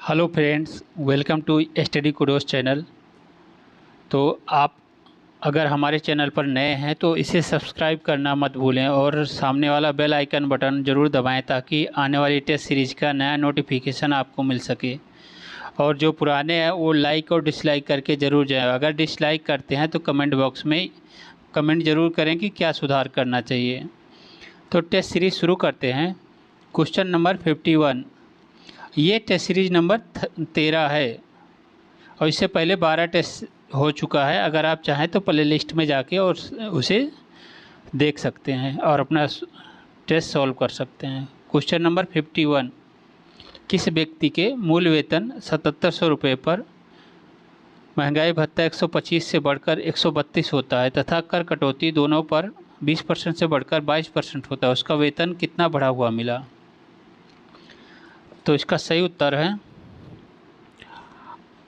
Hello friends, welcome to Study Kudos channel. तो आप अगर हमारे चैनल पर नए हैं तो इसे सब्सक्राइब करना मत भूलें और सामने वाला बेल आइकन बटन ज़रूर दबाएं ताकि आने वाली टेस्ट सीरीज़ का नया नोटिफिकेशन आपको मिल सके। और जो पुराने हैं वो लाइक और डिसलाइक करके ज़रूर जाएं। अगर डिसलाइक करते हैं तो कमेंट बॉक्स में कमेंट ज़रूर करें कि क्या सुधार करना चाहिए। तो टेस्ट सीरीज़ शुरू करते हैं। Question number 51। ये टेस्ट सीरीज नंबर 13 है और इससे पहले 12 टेस्ट हो चुका है। अगर आप चाहें तो प्ले लिस्ट में जाके और उसे देख सकते हैं और अपना टेस्ट सॉल्व कर सकते हैं। Question number 51। किस व्यक्ति के मूल वेतन 7700 रुपये पर महंगाई भत्ता 125 से बढ़कर 132 होता है तथा कर कटौती दोनों पर 20% से बढ़कर 22% होता है, उसका वेतन कितना बढ़ा हुआ मिला? तो इसका सही उत्तर है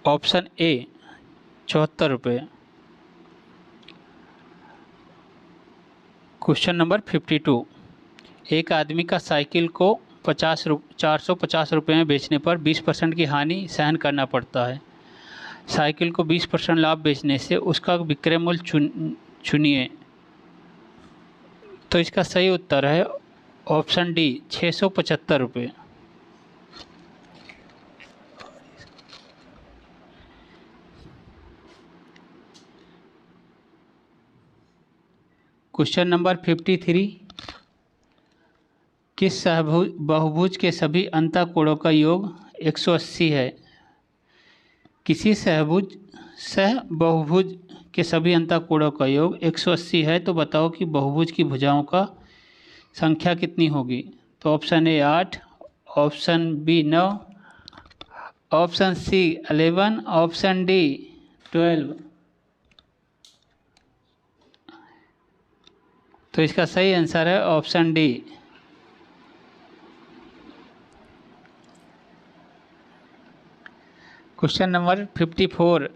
ऑप्शन ए 74 रुपये। Question number 52। एक आदमी का साइकिल को 450 रुपये में बेचने पर 20% की हानि सहन करना पड़ता है। साइकिल को 20% लाभ बेचने से उसका विक्रय मूल्य चुनिए। तो इसका सही उत्तर है ऑप्शन डी 675 रुपये। Question number 53। किस बहुभुज के सभी अंतःकोणों का योग 180 है? किसी बहुभुज के सभी अंतःकोणों का योग 180 है तो बताओ कि बहुभुज की भुजाओं का संख्या कितनी होगी? तो option A 8, option B 9, option C 11, option D 12। तो इसका सही आंसर है ऑप्शन डी। Question number 54।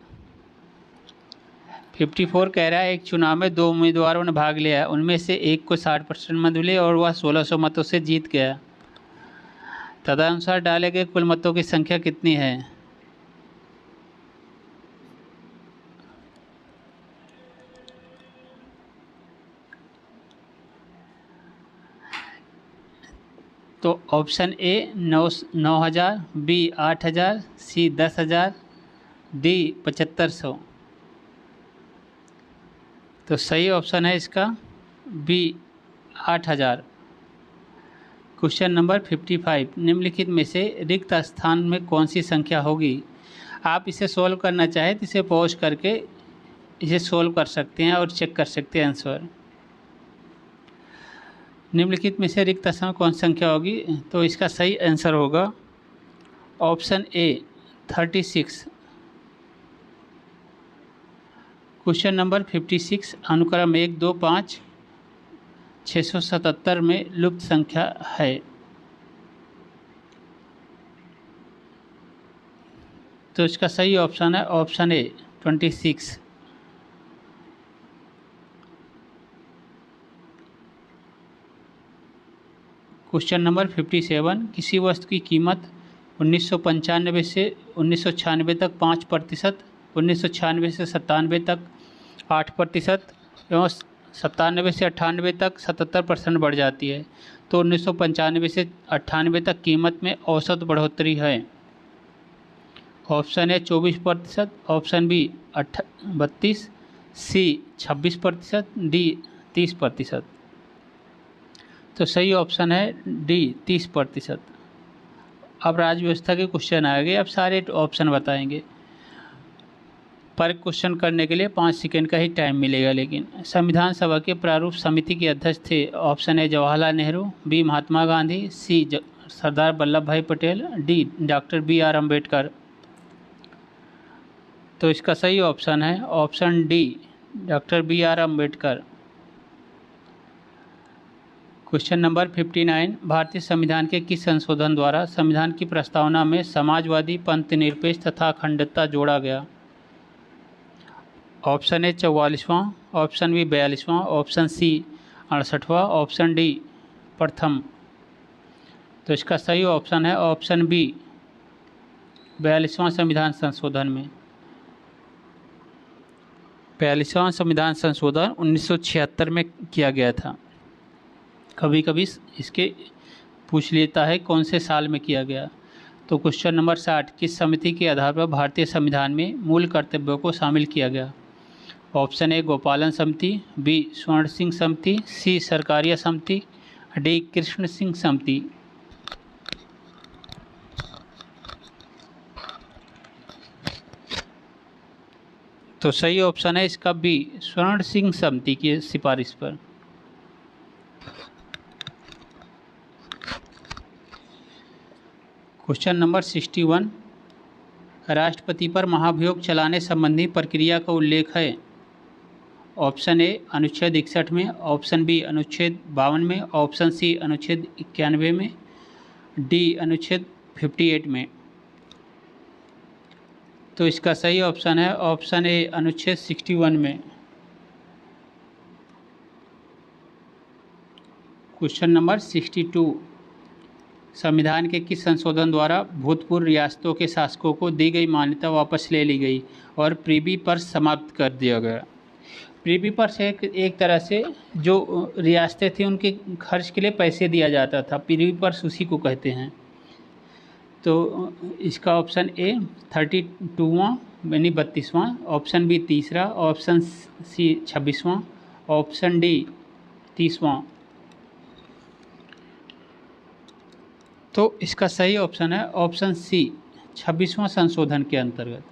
54 कह रहा है एक चुनाव में दो उम्मीदवारों ने भाग लिया, उनमें से एक को 60% मत मिले और वह 1600 मतों से जीत गया। तदनुसार डाले गए कुल मतों की संख्या कितनी है? तो option A 9,000, B 8,000, C 10,000, D 7500। तो सही ऑप्शन है इसका बी 8,000। Question number 55। निम्नलिखित में से रिक्त स्थान में कौन सी संख्या होगी? आप इसे सोल्व करना चाहें तो इसे पॉज करके इसे सोल्व कर सकते हैं और चेक कर सकते हैं आंसर। निम्नलिखित में से रिक्त स्थान में कौन सी संख्या होगी? तो इसका सही आंसर होगा ऑप्शन ए 36। Question number 56। अनुक्रम 1, 2, 5 677 में लुप्त संख्या है। तो इसका सही ऑप्शन है ऑप्शन ए 26। Question number 57। किसी वस्तु की कीमत 1995 से 1996 तक 5%, 1996 से 97 तक 8% एवं 97 से 98 तक 77% बढ़ जाती है। तो 1995 से 98 तक कीमत में औसत बढ़ोतरी है। Option A 24%, option B 32, C 26%, D 30%। तो सही ऑप्शन है डी 30%। अब राज्य व्यवस्था के क्वेश्चन आ गए। अब सारे ऑप्शन बताएंगे। पर क्वेश्चन करने के लिए 5 सेकंड का ही टाइम मिलेगा। लेकिन संविधान सभा के प्रारूप समिति के अध्यक्ष थे। Option A Jawaharlal Nehru, B Mahatma Gandhi, C Sardar Vallabh bhai Patel, D doctor BR Ambedkar. तो इसका सही ऑप्शन है option D doctor BR Ambedkar. Question number 59। भारतीय संविधान के किस संशोधन द्वारा संविधान की प्रस्तावना में समाजवादी, पंथनिरपेक्ष तथा अखंडता जोड़ा गया? ऑप्शन ए 44वां, ऑप्शन बी 42वां, ऑप्शन सी 68वां, ऑप्शन डी प्रथम। तो इसका सही ऑप्शन है ऑप्शन बी 42वां संविधान संशोधन में। 42वां संविधान संशोधन 1976 में किया गया था। कभी कभी इसके पूछ लेता है कौन से साल में किया गया। तो क्वेश्चन नंबर 60, किस समिति के आधार पर भारतीय संविधान में मूल कर्तव्यों को शामिल किया गया? ऑप्शन ए गोपालन समिति, बी स्वर्ण सिंह समिति, सी सरकारिया समिति, डी कृष्ण सिंह समिति। तो सही ऑप्शन है इसका बी, स्वर्ण सिंह समिति की सिफारिश पर। क्वेश्चन नंबर 61, राष्ट्रपति पर महाभियोग चलाने संबंधी प्रक्रिया का उल्लेख है। ऑप्शन ए अनुच्छेद 61 में, ऑप्शन बी अनुच्छेद 52 में, ऑप्शन सी अनुच्छेद 91 में, डी अनुच्छेद 58 में। तो इसका सही ऑप्शन है ऑप्शन ए अनुच्छेद 61 में। क्वेश्चन नंबर 62, संविधान के किस संशोधन द्वारा भूतपूर्व रियासतों के शासकों को दी गई मान्यता वापस ले ली गई और प्रीवी पर्स समाप्त कर दिया गया? प्रीवी पर्स एक तरह से जो रियासतें थी उनके खर्च के लिए पैसे दिया जाता था, प्रीवी पर्स उसी को कहते हैं। तो इसका ऑप्शन ए 32वां यानी 32वां, ऑप्शन बी तीसरा, ऑप्शन सी 26वां, ऑप्शन डी 30वां। तो इसका सही ऑप्शन है ऑप्शन सी 26वां संशोधन के अंतर्गत।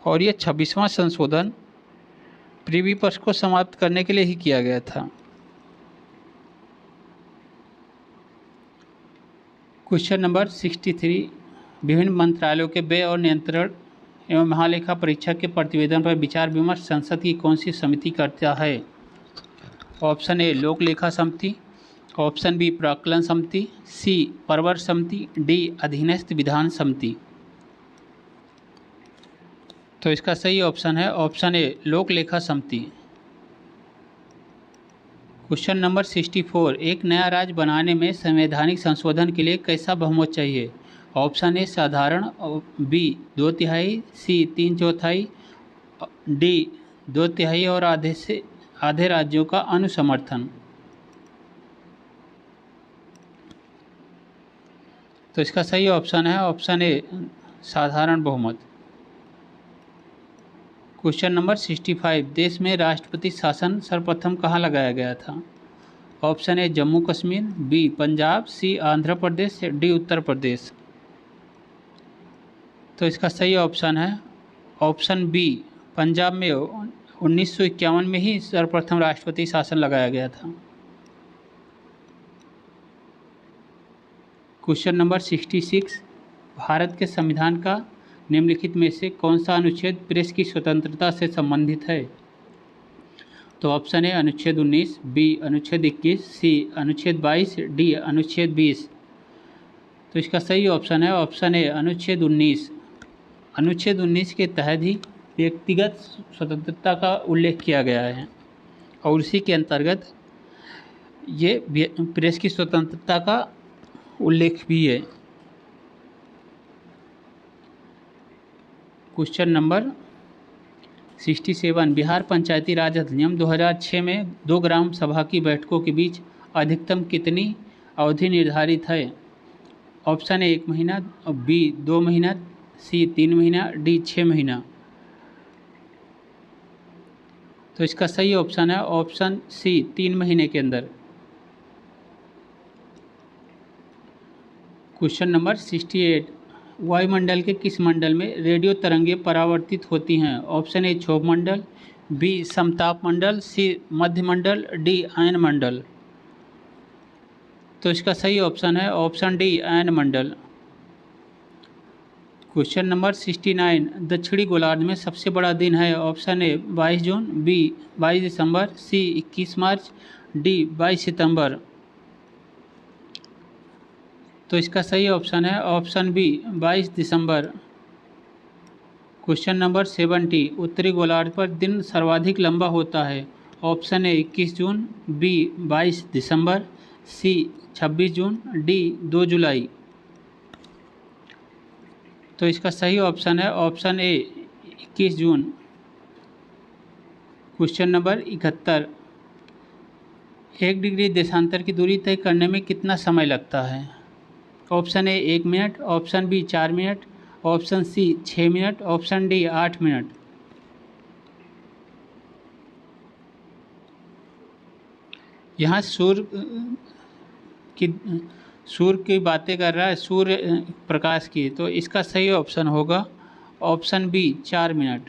और ये 26वां संशोधन प्रीवी पर्स को समाप्त करने के लिए ही किया गया था। क्वेश्चन नंबर 63, विभिन्न मंत्रालयों के व्यय और नियंत्रण एवं महालेखा परीक्षक के प्रतिवेदन पर विचार विमर्श संसद की कौन सी समिति करता है? ऑप्शन ए लोक लेखा समिति, ऑप्शन बी प्राक्कलन समिति, सी परवर समिति, डी अधीनस्थ विधान समिति। तो इसका सही ऑप्शन है ऑप्शन ए लोक लेखा समिति। क्वेश्चन नंबर 64, एक नया राज्य बनाने में संवैधानिक संशोधन के लिए कैसा बहुमत चाहिए? ऑप्शन ए साधारण, बी 2/3, सी 3/4, डी 2/3 और आधे से आधे राज्यों का अनुसमर्थन। तो इसका सही ऑप्शन है ऑप्शन ए साधारण बहुमत। क्वेश्चन नंबर 65, देश में राष्ट्रपति शासन सर्वप्रथम कहाँ लगाया गया था? Option A Jammu Kashmir, B Punjab, C Andhra Pradesh, D Uttar Pradesh. तो इसका सही ऑप्शन है ऑप्शन बी, पंजाब में 1951 में ही सर्वप्रथम राष्ट्रपति शासन लगाया गया था। क्वेश्चन नंबर 66, भारत के संविधान का निम्नलिखित में से कौन सा अनुच्छेद प्रेस की स्वतंत्रता से संबंधित है? तो ऑप्शन ए अनुच्छेद 19, बी अनुच्छेद 21, सी अनुच्छेद 22, डी अनुच्छेद 20। तो इसका सही ऑप्शन है ऑप्शन ए अनुच्छेद 19। अनुच्छेद 19 के तहत ही व्यक्तिगत स्वतंत्रता का उल्लेख किया गया है और उसी के अंतर्गत ये प्रेस की स्वतंत्रता का उल्लेख भी है। क्वेश्चन नंबर 67, बिहार पंचायती राज अधिनियम 2006 में 2 ग्राम सभा की बैठकों के बीच अधिकतम कितनी अवधि निर्धारित है? ऑप्शन ए 1 महीना, बी 2 महीना, सी 3 महीना, डी 6 महीना। तो इसका सही ऑप्शन है ऑप्शन सी 3 महीने के अंदर। क्वेश्चन नंबर 68, वायुमंडल के किस मंडल में रेडियो तरंगें परावर्तित होती हैं? ऑप्शन ए क्षोभ मंडल, बी समताप मंडल, सी मध्य मंडल, डी आयन मंडल। तो इसका सही ऑप्शन है ऑप्शन डी आयन मंडल। क्वेश्चन नंबर 69, दक्षिणी गोलार्ध में सबसे बड़ा दिन है? ऑप्शन ए 22 जून, बी 22 दिसंबर, सी 21 मार्च, डी 22 सितंबर। तो इसका सही ऑप्शन है ऑप्शन बी 22 दिसंबर। क्वेश्चन नंबर 70, उत्तरी गोलार्ध पर दिन सर्वाधिक लंबा होता है? ऑप्शन ए 21 जून, बी 22 दिसंबर, सी 26 जून, डी 2 जुलाई। तो इसका सही ऑप्शन है option A 21 June. Question number 71, 1 degree देशांतर की दूरी तय करने में कितना समय लगता है? Option A 1 minute, option B 4 minute, option C 6 minute, option D 8 minute. यहाँ सूर्य की बातें कर रहा है, सूर्य प्रकाश की, तो इसका सही ऑप्शन होगा ऑप्शन बी 4 मिनट।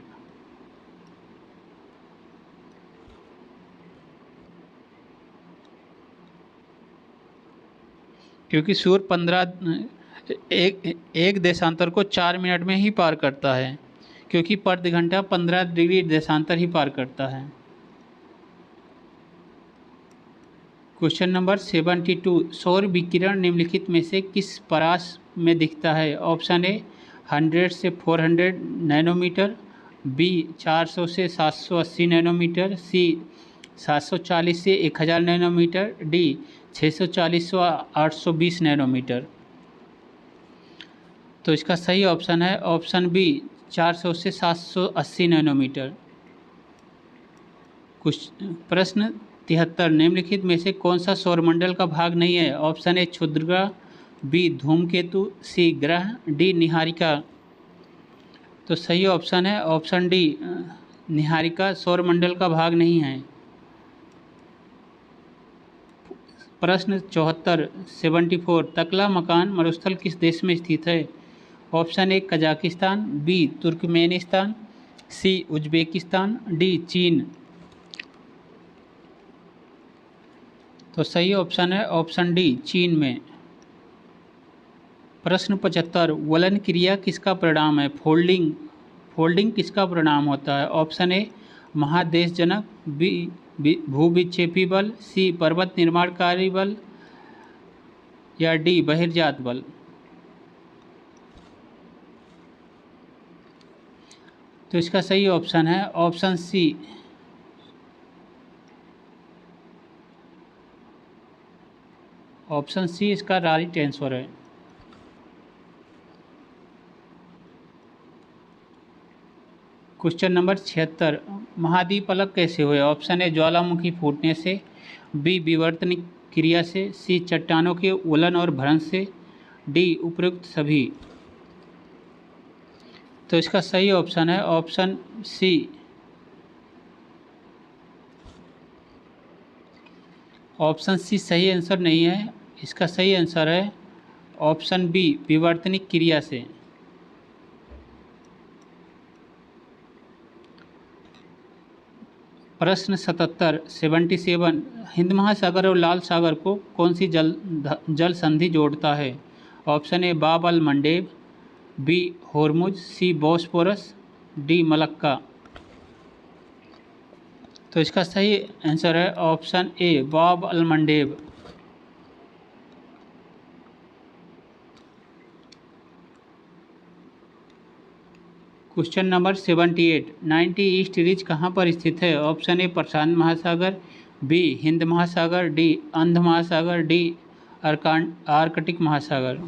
क्योंकि सूर्य एक देशांतर को 4 मिनट में ही पार करता है, क्योंकि प्रति घंटा 15 डिग्री देशांतर ही पार करता है। क्वेश्चन नंबर 72, सौर विकिरण निम्नलिखित में से किस परास में दिखता है? ऑप्शन ए 100 से 400 नैनोमीटर, बी 400 से 780 नैनोमीटर, सी 740 से 1000 नैनोमीटर, डी 640 से 820 नैनोमीटर। तो इसका सही ऑप्शन है ऑप्शन बी 400 से 780 नैनोमीटर। प्रश्न 73, निम्नलिखित में से कौन सा सौरमंडल का भाग नहीं है? ऑप्शन ए क्षुद्रग्रह, बी धूमकेतु, सी ग्रह, डी निहारिका। तो सही ऑप्शन है ऑप्शन डी निहारिका सौरमंडल का भाग नहीं है। प्रश्न 74, 74, तकला मकान मरुस्थल किस देश में स्थित है? Option A Kazakhstan, B Turkmenistan, C Uzbekistan, D चीन। तो सही ऑप्शन है ऑप्शन डी चीन में। प्रश्न 75, वलन क्रिया किसका परिणाम है? फोल्डिंग किसका परिणाम होता है? ऑप्शन ए महादेशजनक, बी भूविक्षेपी बल, सी पर्वत निर्माणकारी बल, या डी बहिर्जात बल। तो इसका सही ऑप्शन है ऑप्शन सी ऑप्शन सी इसका राइट आंसर है। क्वेश्चन नंबर 76, महाद्वीप अलग कैसे हुए? ऑप्शन ए ज्वालामुखी फूटने से, बी विवर्तनिक क्रिया से, सी चट्टानों के उलन और भ्रंश से, डी उपरोक्त सभी। तो इसका सही ऑप्शन है ऑप्शन सी ऑप्शन सी सही आंसर नहीं है। इसका सही आंसर है ऑप्शन बी विवर्तनिक क्रिया से। प्रश्न 77, 77, हिंद महासागर और लाल सागर को कौन सी जल संधि जोड़ता है? Option A Bab al Mandeb, B Hormuz, C Bosphorus, D Malacca. तो इसका सही आंसर है option A Bab al Mandeb. Question number 78, 90 East Ridge कहाँ पर स्थित है? ऑप्शन ए प्रशांत महासागर, बी हिंद महासागर, डी अंध महासागर, डी आर्कटिक महासागर।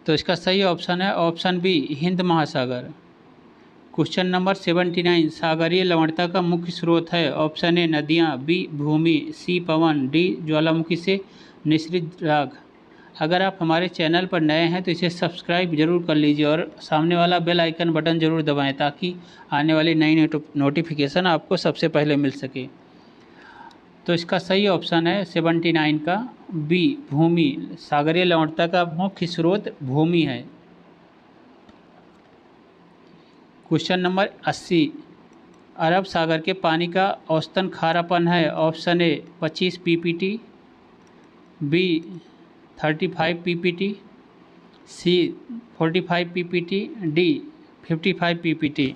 तो इसका सही ऑप्शन है ऑप्शन बी हिंद महासागर। क्वेश्चन नंबर 79, सागरीय लवणता का मुख्य स्रोत है? ऑप्शन ए नदियाँ, बी भूमि, सी पवन, डी ज्वालामुखी से निःसृत राग। अगर आप हमारे चैनल पर नए हैं तो इसे सब्सक्राइब जरूर कर लीजिए और सामने वाला बेल आइकन बटन जरूर दबाएं ताकि आने वाली नई नोटिफिकेशन आपको सबसे पहले मिल सके। तो इसका सही ऑप्शन है 79 का बी भूमि। सागरीय लवणता का मुख्य स्रोत भूमि है। क्वेश्चन नंबर 80, अरब सागर के पानी का औसतन खारापन है? Option A 25 ppt, B 35 ppt, C 45 ppt, D 55 ppt।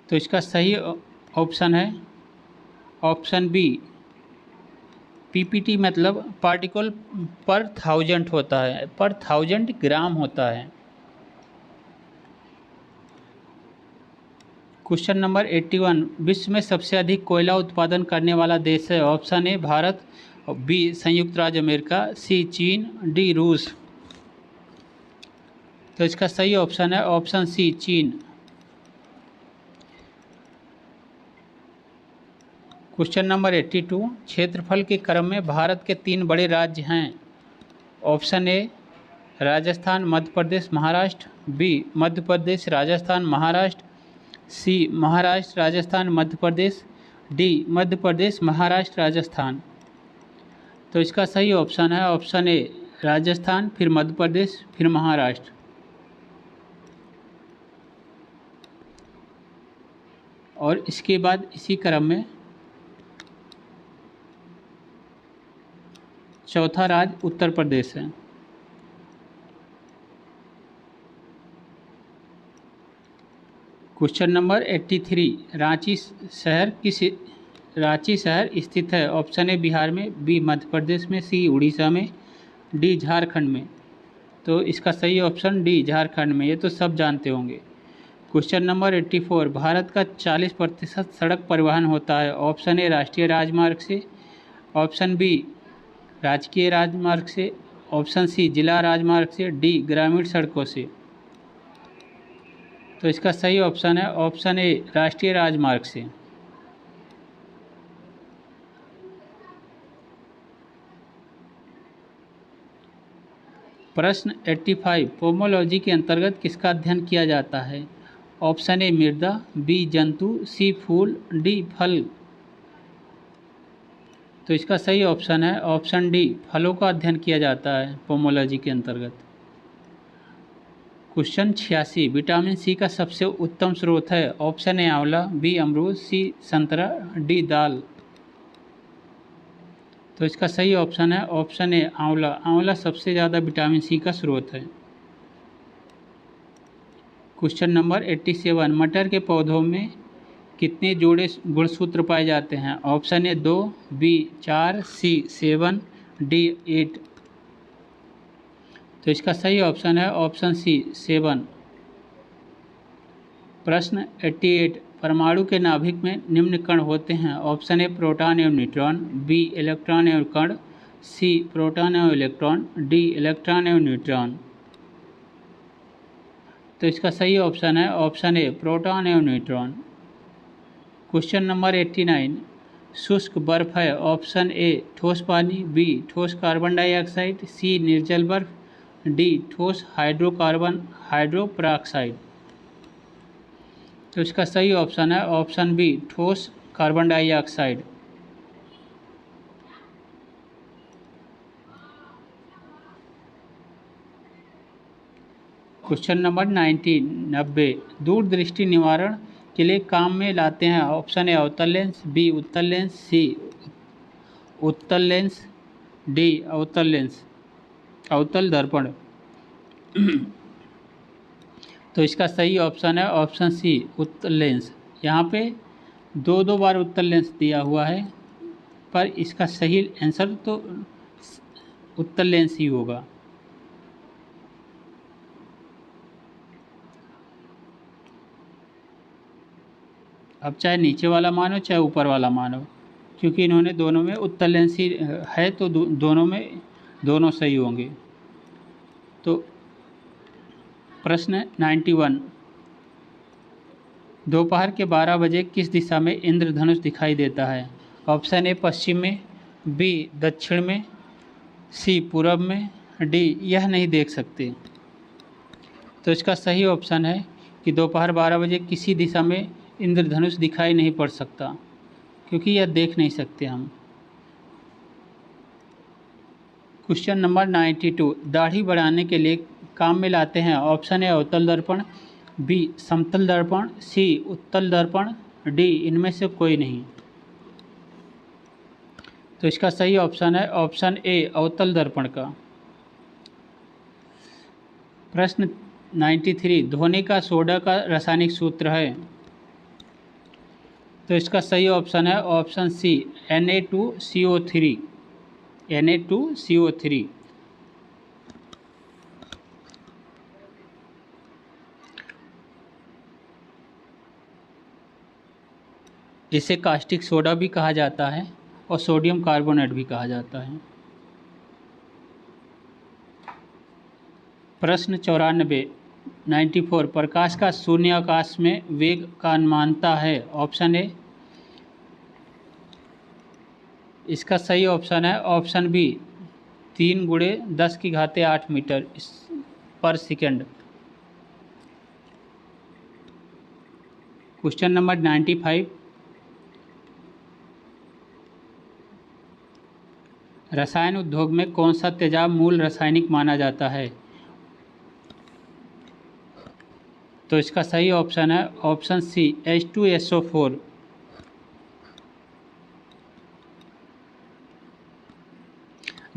तो इसका सही ऑप्शन है ऑप्शन बी ppt मतलब पार्टिकल पर थाउजेंड होता है, पर 1000 ग्राम होता है। क्वेश्चन नंबर 81, विश्व में सबसे अधिक कोयला उत्पादन करने वाला देश है? ऑप्शन ए भारत, और बी संयुक्त राज्य अमेरिका, सी चीन, डी रूस। तो इसका सही ऑप्शन है ऑप्शन सी चीन। क्वेश्चन नंबर 82, क्षेत्रफल के क्रम में भारत के 3 बड़े राज्य हैं। Option A Rajasthan, Madhya Pradesh, Maharashtra, B Madhya Pradesh, Rajasthan, Maharashtra, C Maharashtra, Rajasthan, Madhya Pradesh, D Madhya Pradesh, Maharashtra, Rajasthan. तो इसका सही ऑप्शन है ऑप्शन ए राजस्थान, फिर मध्य प्रदेश, फिर महाराष्ट्र। और इसके बाद इसी क्रम में चौथा राज्य उत्तर प्रदेश है। क्वेश्चन नंबर 83, रांची शहर स्थित है। ऑप्शन ए बिहार में, बी मध्य प्रदेश में, सी उड़ीसा में, डी झारखंड में। तो इसका सही ऑप्शन डी झारखंड में। ये तो सब जानते होंगे। क्वेश्चन नंबर 84, भारत का 40% सड़क परिवहन होता है। ऑप्शन ए राष्ट्रीय राजमार्ग से, ऑप्शन बी राजकीय राजमार्ग से, ऑप्शन सी जिला राजमार्ग से, डी ग्रामीण सड़कों से। तो इसका सही ऑप्शन है ऑप्शन ए राष्ट्रीय राजमार्ग से। प्रश्न 85, पोमोलॉजी के अंतर्गत किसका अध्ययन किया जाता है। ऑप्शन ए मृदा, बी जंतु, सी फूल, डी फल। तो इसका सही ऑप्शन है ऑप्शन डी फलों का अध्ययन किया जाता है पोमोलॉजी के अंतर्गत। क्वेश्चन 86, विटामिन सी का सबसे उत्तम स्रोत है। ऑप्शन ए आंवला, बी अमरूद, सी संतरा, डी दाल। तो इसका सही ऑप्शन है ऑप्शन ए आंवला। आंवला सबसे ज़्यादा विटामिन सी का स्रोत है। क्वेश्चन नंबर 87, मटर के पौधों में कितने जोड़े गुणसूत्र पाए जाते हैं। Option A 2, B 4, C 7, D 8। तो इसका सही ऑप्शन है ऑप्शन सी 7। प्रश्न 88, परमाणु के नाभिक में निम्न कण होते हैं। ऑप्शन ए प्रोटॉन एवं न्यूट्रॉन, बी इलेक्ट्रॉन एवं कण, सी प्रोटॉन एवं इलेक्ट्रॉन, डी इलेक्ट्रॉन एवं न्यूट्रॉन। तो इसका सही ऑप्शन है ऑप्शन ए प्रोटॉन एवं न्यूट्रॉन। क्वेश्चन नंबर 89, शुष्क बर्फ है। ऑप्शन ए ठोस पानी, बी ठोस कार्बन डाइऑक्साइड, सी निर्जल बर्फ, डी ठोस हाइड्रोपराक्साइड। तो इसका सही ऑप्शन है ऑप्शन बी ठोस कार्बन डाइऑक्साइड। क्वेश्चन नंबर 90, दूरदृष्टि निवारण के लिए काम में लाते हैं। ऑप्शन ए अवतल लेंस, बी उत्तल लेंस, सी उत्तल लेंस, डी अवतल लेंस अवतल दर्पण। तो इसका सही ऑप्शन है ऑप्शन सी उत्तल लेंस। यहाँ पे 2 बार उत्तल लेंस दिया हुआ है, पर इसका सही आंसर तो उत्तल लेंस ही होगा। अब चाहे नीचे वाला मानो चाहे ऊपर वाला मानो, क्योंकि इन्होंने दोनों में उत्तल लेंस ही है, तो दोनों में दोनों सही होंगे। तो प्रश्न 91, दोपहर के 12 बजे किस दिशा में इंद्रधनुष दिखाई देता है। ऑप्शन ए पश्चिम में, बी दक्षिण में, सी पूरब में, डी यह नहीं देख सकते। तो इसका सही ऑप्शन है कि दोपहर 12 बजे किसी दिशा में इंद्रधनुष दिखाई नहीं पड़ सकता, क्योंकि यह देख नहीं सकते हम। क्वेश्चन नंबर 92, दाढ़ी बढ़ाने के लिए काम में लाते हैं। ऑप्शन ए अवतल दर्पण, बी समतल दर्पण, सी उत्तल दर्पण, डी इनमें से कोई नहीं। तो इसका सही ऑप्शन है ऑप्शन ए अवतल दर्पण का। प्रश्न 93, धोने का सोडा का रासायनिक सूत्र है। तो इसका सही ऑप्शन है ऑप्शन सी Na2CO3। Na2CO3। इसे कास्टिक सोडा भी कहा जाता है और सोडियम कार्बोनेट भी कहा जाता है। प्रश्न 94 प्रकाश का शून्याकाश में वेग का अनुमानता है। ऑप्शन ए, इसका सही ऑप्शन है ऑप्शन बी 3 × 10⁸ मीटर पर सेकंड। क्वेश्चन नंबर 95 रसायन उद्योग में कौन सा तेजाब मूल रासायनिक माना जाता है। तो इसका सही ऑप्शन है ऑप्शन सी H2SO4।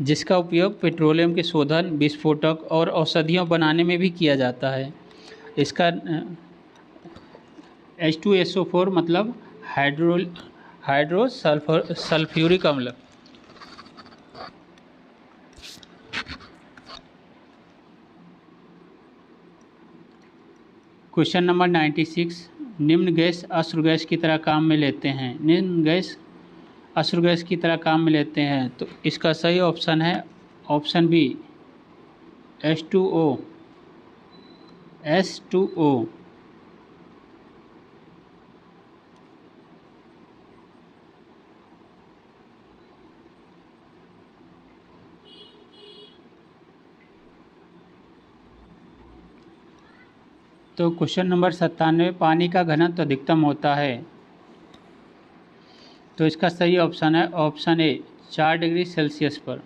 जिसका उपयोग पेट्रोलियम के शोधन, विस्फोटक और औषधियों बनाने में भी किया जाता है। इसका H2SO4 मतलब हाइड्रो सल्फ्यूरिक अम्ल। क्वेश्चन नंबर 96 निम्न गैस अश्रु गैस की तरह काम में लेते हैं। निम्न गैस अश्रु गैस की तरह काम में लेते हैं। तो इसका सही ऑप्शन है ऑप्शन बी H2O। तो क्वेश्चन नंबर 97 पानी का घनत्व अधिकतम होता है। तो इसका सही ऑप्शन है ऑप्शन ए 4 डिग्री सेल्सियस पर।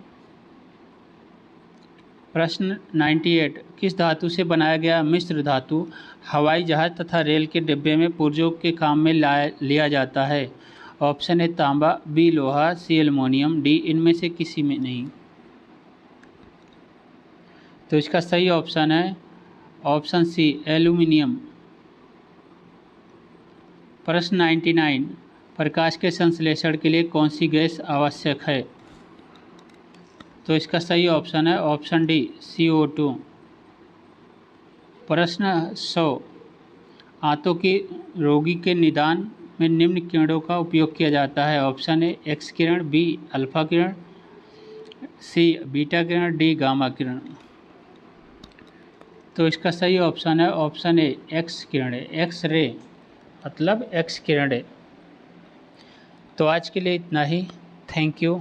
प्रश्न 98 किस धातु से बनाया गया मिश्र धातु हवाई जहाज तथा रेल के डिब्बे में पुर्जों के काम में लिया जाता है। ऑप्शन ए तांबा, बी लोहा, सी एल्युमिनियम, डी इनमें से किसी में नहीं। तो इसका सही ऑप्शन है ऑप्शन सी एल्युमिनियम। प्रश्न 99 प्रकाश के संश्लेषण के लिए कौन सी गैस आवश्यक है। तो इसका सही ऑप्शन है ऑप्शन डी CO2। प्रश्न 100 आंतों के रोगी के निदान में निम्न किरणों का उपयोग किया जाता है। ऑप्शन ए एक्स किरण, बी अल्फा किरण, सी बीटा किरण, डी गामा किरण। तो इसका सही ऑप्शन है ऑप्शन ए एक्स किरण, एक्स रे मतलब एक्स किरण। तो आज के लिए इतना ही। Thank you.